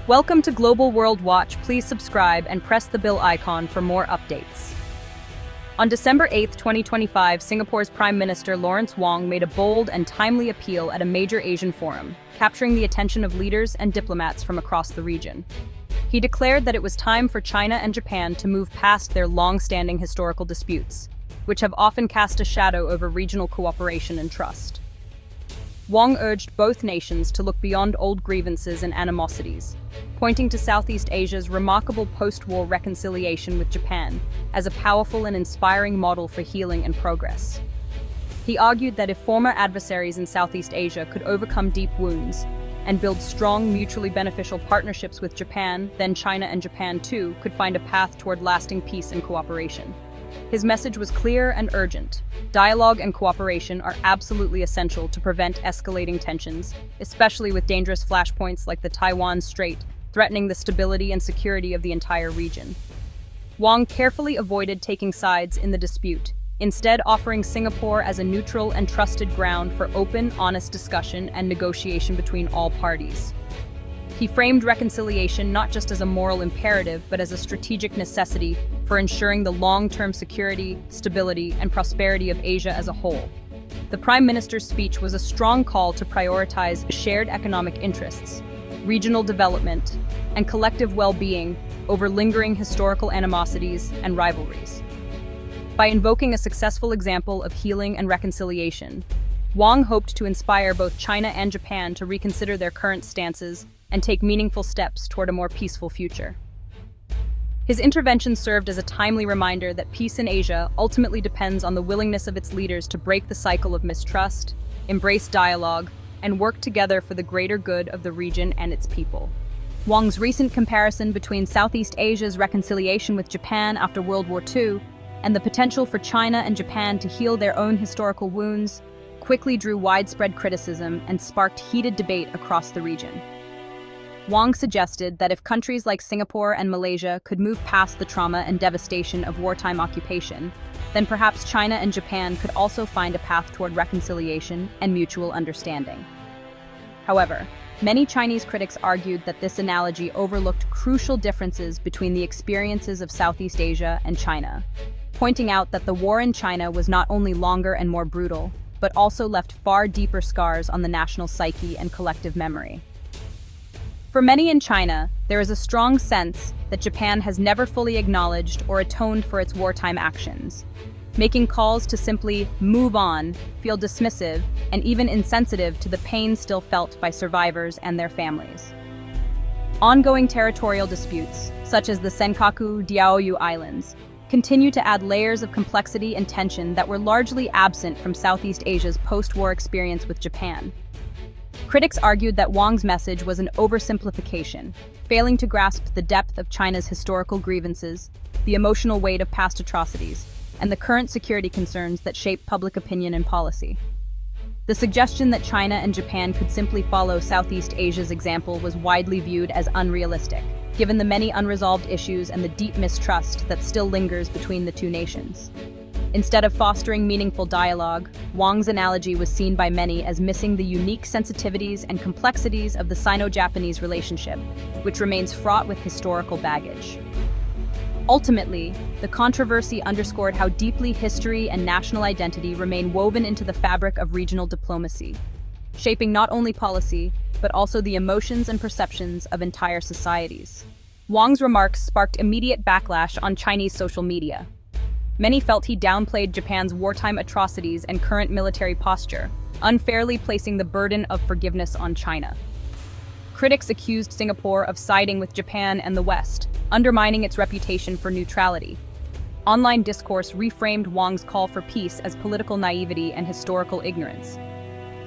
Welcome to Global World Watch. Please subscribe and press the bell icon for more updates. On December 8, 2025, Singapore's Prime Minister Lawrence Wong made a bold and timely appeal at a major Asian forum, capturing the attention of leaders and diplomats from across the region. He declared that it was time for China and Japan to move past their long-standing historical disputes, which have often cast a shadow over regional cooperation and trust. Wong urged both nations to look beyond old grievances and animosities, pointing to Southeast Asia's remarkable post-war reconciliation with Japan as a powerful and inspiring model for healing and progress. He argued that if former adversaries in Southeast Asia could overcome deep wounds and build strong, mutually beneficial partnerships with Japan, then China and Japan too could find a path toward lasting peace and cooperation. His message was clear and urgent. Dialogue and cooperation are absolutely essential to prevent escalating tensions, especially with dangerous flashpoints like the Taiwan Strait, threatening the stability and security of the entire region. Wong carefully avoided taking sides in the dispute, instead offering Singapore as a neutral and trusted ground for open, honest discussion and negotiation between all parties. He framed reconciliation not just as a moral imperative, but as a strategic necessity for ensuring the long-term security, stability, and prosperity of Asia as a whole. The Prime Minister's speech was a strong call to prioritize shared economic interests, regional development, and collective well-being over lingering historical animosities and rivalries. By invoking a successful example of healing and reconciliation, Wong hoped to inspire both China and Japan to reconsider their current stances and take meaningful steps toward a more peaceful future. His intervention served as a timely reminder that peace in Asia ultimately depends on the willingness of its leaders to break the cycle of mistrust, embrace dialogue, and work together for the greater good of the region and its people. Wong's recent comparison between Southeast Asia's reconciliation with Japan after World War II and the potential for China and Japan to heal their own historical wounds quickly drew widespread criticism and sparked heated debate across the region. Wong suggested that if countries like Singapore and Malaysia could move past the trauma and devastation of wartime occupation, then perhaps China and Japan could also find a path toward reconciliation and mutual understanding. However, many Chinese critics argued that this analogy overlooked crucial differences between the experiences of Southeast Asia and China, pointing out that the war in China was not only longer and more brutal, but also left far deeper scars on the national psyche and collective memory. For many in China, there is a strong sense that Japan has never fully acknowledged or atoned for its wartime actions, making calls to simply move on feel dismissive and even insensitive to the pain still felt by survivors and their families. Ongoing territorial disputes, such as the Senkaku Diaoyu Islands, continue to add layers of complexity and tension that were largely absent from Southeast Asia's post-war experience with Japan. Critics argued that Wong's message was an oversimplification, failing to grasp the depth of China's historical grievances, the emotional weight of past atrocities, and the current security concerns that shape public opinion and policy. The suggestion that China and Japan could simply follow Southeast Asia's example was widely viewed as unrealistic, given the many unresolved issues and the deep mistrust that still lingers between the two nations. Instead of fostering meaningful dialogue, Wong's analogy was seen by many as missing the unique sensitivities and complexities of the Sino-Japanese relationship, which remains fraught with historical baggage. Ultimately, the controversy underscored how deeply history and national identity remain woven into the fabric of regional diplomacy, shaping not only policy, but also the emotions and perceptions of entire societies. Wong's remarks sparked immediate backlash on Chinese social media. Many felt he downplayed Japan's wartime atrocities and current military posture, unfairly placing the burden of forgiveness on China. Critics accused Singapore of siding with Japan and the West, undermining its reputation for neutrality. Online discourse reframed Wong's call for peace as political naivety and historical ignorance.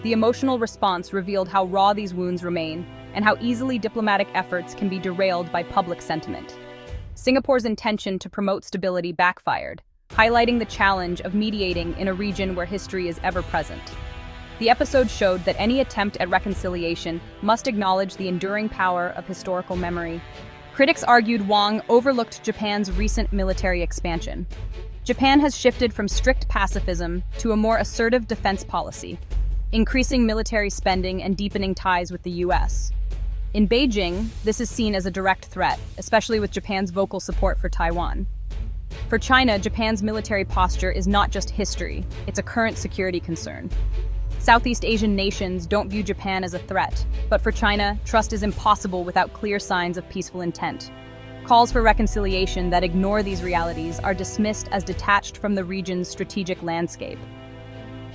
The emotional response revealed how raw these wounds remain and how easily diplomatic efforts can be derailed by public sentiment. Singapore's intention to promote stability backfired, highlighting the challenge of mediating in a region where history is ever present. The episode showed that any attempt at reconciliation must acknowledge the enduring power of historical memory. Critics argued Wong overlooked Japan's recent military expansion. Japan has shifted from strict pacifism to a more assertive defense policy, increasing military spending and deepening ties with the US. In Beijing, this is seen as a direct threat, especially with Japan's vocal support for Taiwan. For China, Japan's military posture is not just history, it's a current security concern. Southeast Asian nations don't view Japan as a threat, but for China, trust is impossible without clear signs of peaceful intent. Calls for reconciliation that ignore these realities are dismissed as detached from the region's strategic landscape.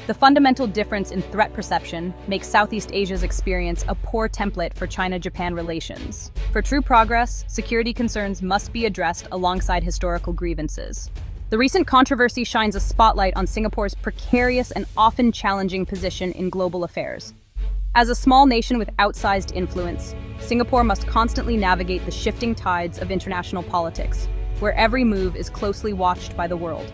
The fundamental difference in threat perception makes Southeast Asia's experience a poor template for China-Japan relations. For true progress, security concerns must be addressed alongside historical grievances. The recent controversy shines a spotlight on Singapore's precarious and often challenging position in global affairs. As a small nation with outsized influence, Singapore must constantly navigate the shifting tides of international politics, where every move is closely watched by the world.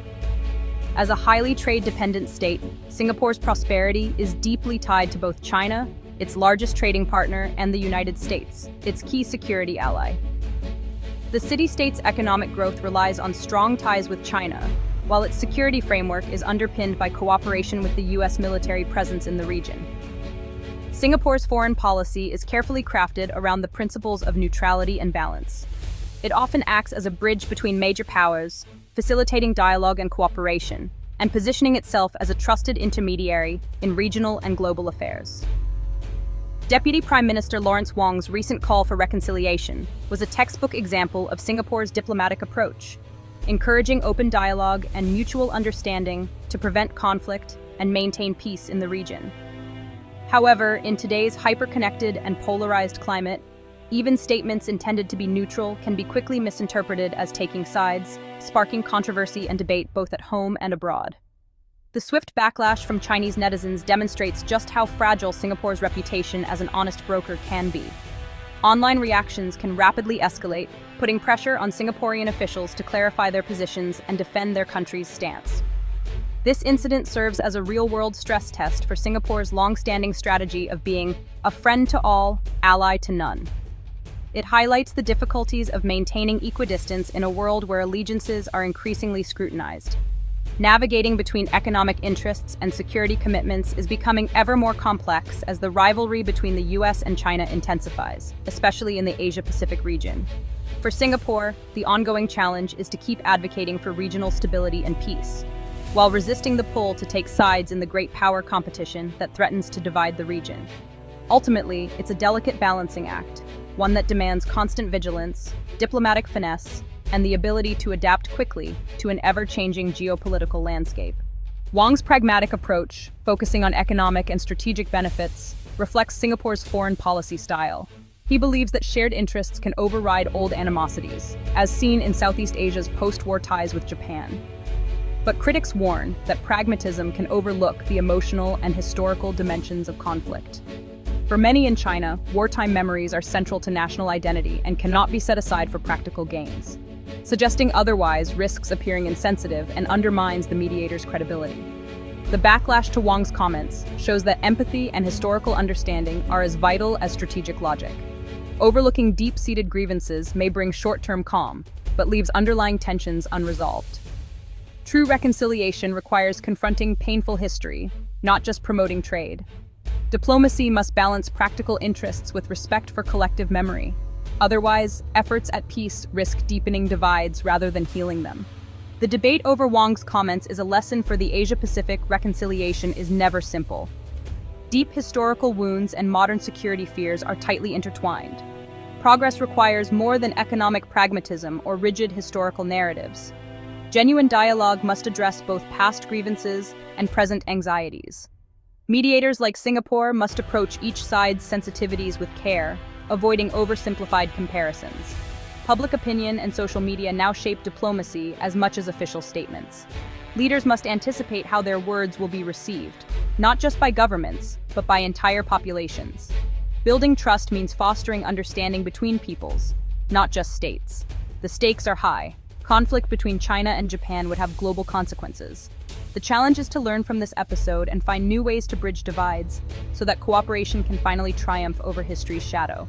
As a highly trade-dependent state, Singapore's prosperity is deeply tied to both China, its largest trading partner, and the United States, its key security ally. The city-state's economic growth relies on strong ties with China, while its security framework is underpinned by cooperation with the U.S. military presence in the region. Singapore's foreign policy is carefully crafted around the principles of neutrality and balance. It often acts as a bridge between major powers, facilitating dialogue and cooperation, and positioning itself as a trusted intermediary in regional and global affairs. Deputy Prime Minister Lawrence Wong's recent call for reconciliation was a textbook example of Singapore's diplomatic approach, encouraging open dialogue and mutual understanding to prevent conflict and maintain peace in the region. However, in today's hyper-connected and polarized climate, even statements intended to be neutral can be quickly misinterpreted as taking sides, sparking controversy and debate both at home and abroad. The swift backlash from Chinese netizens demonstrates just how fragile Singapore's reputation as an honest broker can be. Online reactions can rapidly escalate, putting pressure on Singaporean officials to clarify their positions and defend their country's stance. This incident serves as a real-world stress test for Singapore's long-standing strategy of being a friend to all, ally to none. It highlights the difficulties of maintaining equidistance in a world where allegiances are increasingly scrutinized. Navigating between economic interests and security commitments is becoming ever more complex as the rivalry between the US and China intensifies, especially in the Asia-Pacific region. For Singapore, the ongoing challenge is to keep advocating for regional stability and peace, while resisting the pull to take sides in the great power competition that threatens to divide the region. Ultimately, it's a delicate balancing act, one that demands constant vigilance, diplomatic finesse, and the ability to adapt quickly to an ever-changing geopolitical landscape. Wong's pragmatic approach, focusing on economic and strategic benefits, reflects Singapore's foreign policy style. He believes that shared interests can override old animosities, as seen in Southeast Asia's post-war ties with Japan. But critics warn that pragmatism can overlook the emotional and historical dimensions of conflict. For many in China, wartime memories are central to national identity and cannot be set aside for practical gains. Suggesting otherwise risks appearing insensitive and undermines the mediator's credibility. The backlash to Wong's comments shows that empathy and historical understanding are as vital as strategic logic. Overlooking deep-seated grievances may bring short-term calm, but leaves underlying tensions unresolved. True reconciliation requires confronting painful history, not just promoting trade. Diplomacy must balance practical interests with respect for collective memory. Otherwise, efforts at peace risk deepening divides rather than healing them. The debate over Wong's comments is a lesson for the Asia-Pacific. Reconciliation is never simple. Deep historical wounds and modern security fears are tightly intertwined. Progress requires more than economic pragmatism or rigid historical narratives. Genuine dialogue must address both past grievances and present anxieties. Mediators like Singapore must approach each side's sensitivities with care, avoiding oversimplified comparisons. Public opinion and social media now shape diplomacy as much as official statements. Leaders must anticipate how their words will be received, not just by governments, but by entire populations. Building trust means fostering understanding between peoples, not just states. The stakes are high. Conflict between China and Japan would have global consequences. The challenge is to learn from this episode and find new ways to bridge divides so that cooperation can finally triumph over history's shadow.